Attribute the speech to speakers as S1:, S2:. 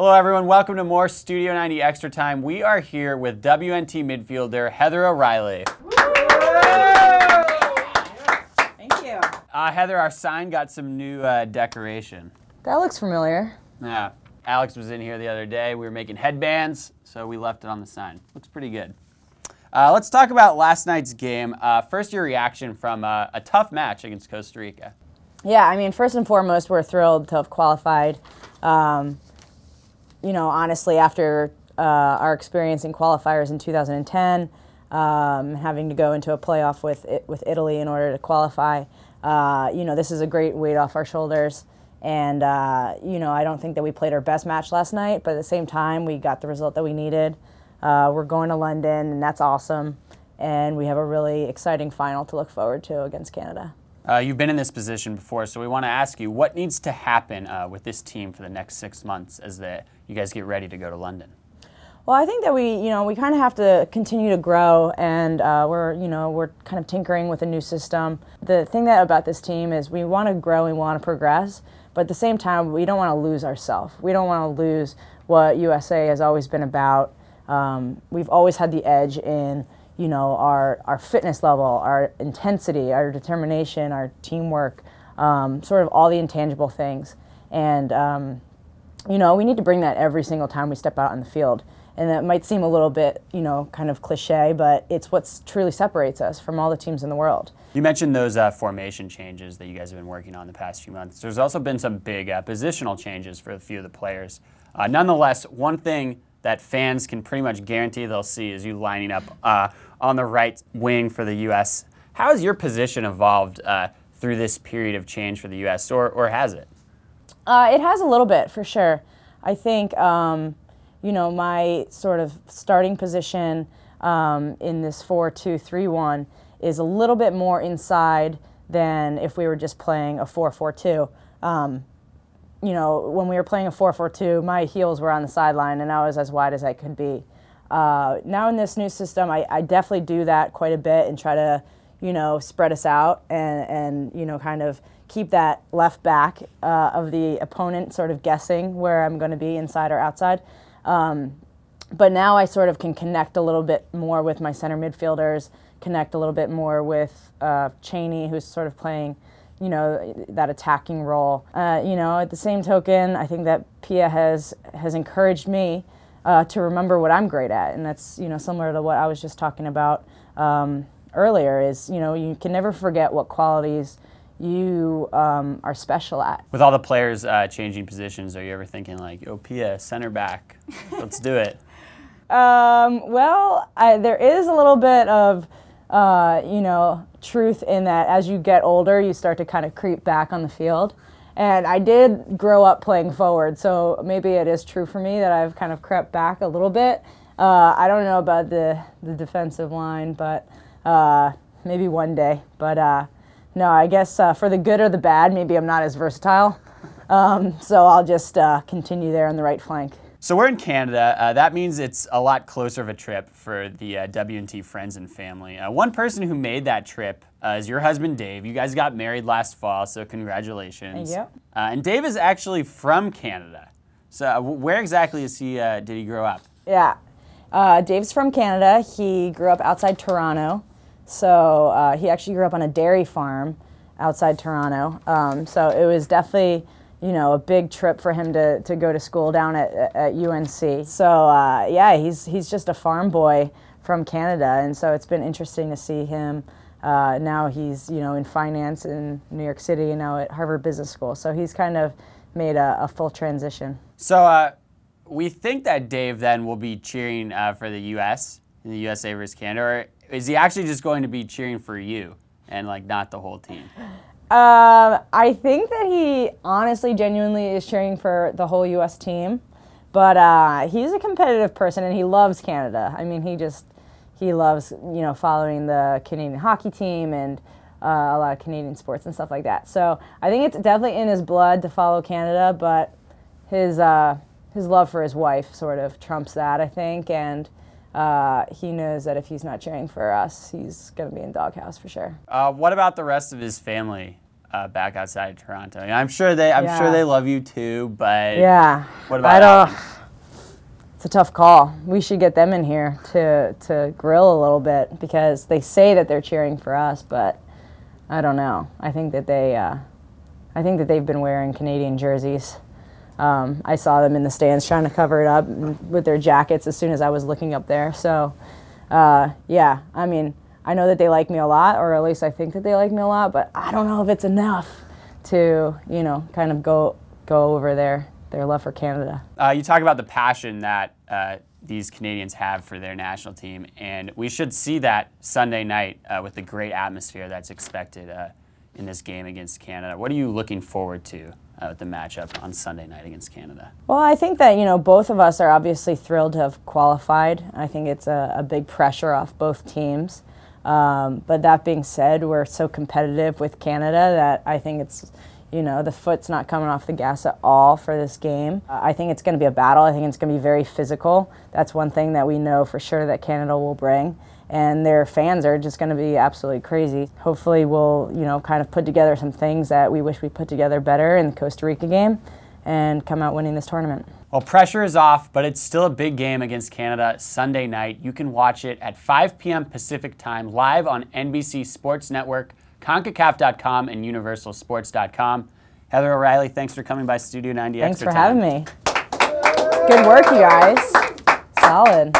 S1: Hello everyone, welcome to more Studio 90 Extra Time. We are here with WNT midfielder Heather O'Reilly.
S2: Thank you.
S1: Heather, our sign got some new decoration.
S2: That looks familiar.
S1: Yeah, Alex was in here the other day. We were making headbands, so we left it on the sign. Looks pretty good. Let's talk about last night's game. First, your reaction from a tough match against Costa Rica.
S2: Yeah, I mean, first and foremost, we're thrilled to have qualified. You know, honestly, after our experience in qualifiers in 2010, having to go into a playoff with Italy in order to qualify, you know, this is a great weight off our shoulders. And, you know, I don't think that we played our best match last night, but at the same time, we got the result that we needed. We're going to London, and that's awesome. And we have a really exciting final to look forward to against Canada.
S1: You've been in this position before, so we want to ask you, what needs to happen with this team for the next 6 months as you guys get ready to go to London?
S2: Well, I think that we kind of have to continue to grow, and we're kind of tinkering with a new system. The thing about this team is we want to grow and we want to progress, but at the same time, we don't want to lose ourselves. We don't want to lose what USA has always been about. We've always had the edge in, you know, our fitness level, our intensity, our determination, our teamwork, sort of all the intangible things. And, you know, we need to bring that every single time we step out on the field. And that might seem a little bit, you know, kind of cliche, but it's what truly separates us from all the teams in the world.
S1: You mentioned those formation changes that you guys have been working on the past few months. There's also been some big positional changes for a few of the players. Nonetheless, one thing that fans can pretty much guarantee they'll see is you lining up on the right wing for the U.S. How has your position evolved through this period of change for the U.S., or has it?
S2: It has a little bit, for sure. I think, you know, my sort of starting position in this 4-2-3-1 is a little bit more inside than if we were just playing a 4-4-2. You know, when we were playing a 4-4-2, my heels were on the sideline and I was as wide as I could be. Now in this new system, I definitely do that quite a bit and try to, you know, spread us out and you know, kind of keep that left back of the opponent sort of guessing where I'm going to be, inside or outside. But now I sort of can connect a little bit more with my center midfielders, connect a little bit more with Cheney, who's sort of playing, you know, that attacking role. You know, at the same token, I think that Pia has encouraged me to remember what I'm great at, and that's, you know, similar to what I was just talking about earlier. Is, you know, you can never forget what qualities you are special at.
S1: With all the players changing positions, are you ever thinking like, "Oh, Pia, center back, let's do it"?
S2: Well, there is a little bit of you know, truth in that. As you get older, you start to kind of creep back on the field. And I did grow up playing forward, so maybe it is true for me that I've kind of crept back a little bit. I don't know about the defensive line, but maybe one day. But no, I guess for the good or the bad, maybe I'm not as versatile. So I'll just continue there on the right flank.
S1: So we're in Canada. That means it's a lot closer of a trip for the WNT friends and family. One person who made that trip is your husband, Dave. You guys got married last fall, so congratulations.
S2: Thank you.
S1: And Dave is actually from Canada. So where exactly did he grow up?
S2: Yeah, Dave's from Canada. He grew up outside Toronto. So he actually grew up on a dairy farm outside Toronto. So it was definitely, you know, a big trip for him to go to school down at UNC. So yeah, he's just a farm boy from Canada, and so it's been interesting to see him. Now he's, you know, in finance in New York City and now at Harvard Business School. So he's kind of made a full transition.
S1: So we think that Dave then will be cheering for the U.S. in the USA versus Canada, or is he actually just going to be cheering for you and like not the whole team?
S2: I think that he honestly, genuinely is cheering for the whole U.S. team, but he's a competitive person and he loves Canada. I mean, he loves, you know, following the Canadian hockey team and a lot of Canadian sports and stuff like that. So I think it's definitely in his blood to follow Canada, but his love for his wife sort of trumps that, I think, and he knows that if he's not cheering for us, he's going to be in doghouse for sure.
S1: What about the rest of his family back outside Toronto? I'm sure they love you too, but
S2: yeah,
S1: what about
S2: It's a tough call. We should get them in here to grill a little bit, because they say that they're cheering for us, but I don't know. I think that they've been wearing Canadian jerseys. I saw them in the stands trying to cover it up with their jackets as soon as I was looking up there. So, yeah, I mean, I know that they like me a lot, or at least I think that they like me a lot, but I don't know if it's enough to, you know, kind of go over their love for Canada.
S1: You talk about the passion that these Canadians have for their national team, and we should see that Sunday night with the great atmosphere that's expected in this game against Canada. What are you looking forward to with the matchup on Sunday night against Canada?
S2: Well, I think that, you know, both of us are obviously thrilled to have qualified. I think it's a big pressure off both teams. But that being said, we're so competitive with Canada that I think it's, you know, the foot's not coming off the gas at all for this game. I think it's going to be a battle. I think it's going to be very physical. That's one thing that we know for sure that Canada will bring. And their fans are just going to be absolutely crazy. Hopefully we'll, you know, kind of put together some things that we wish we put together better in the Costa Rica game and come out winning this tournament.
S1: Well, pressure is off, but it's still a big game against Canada Sunday night. You can watch it at 5 p.m. Pacific time live on NBC Sports Network, CONCACAF.com, and UniversalSports.com. Heather O'Reilly, thanks for coming by Studio 90
S2: Thanks
S1: Extra
S2: for
S1: Time.
S2: having me. Good work, you guys. Solid.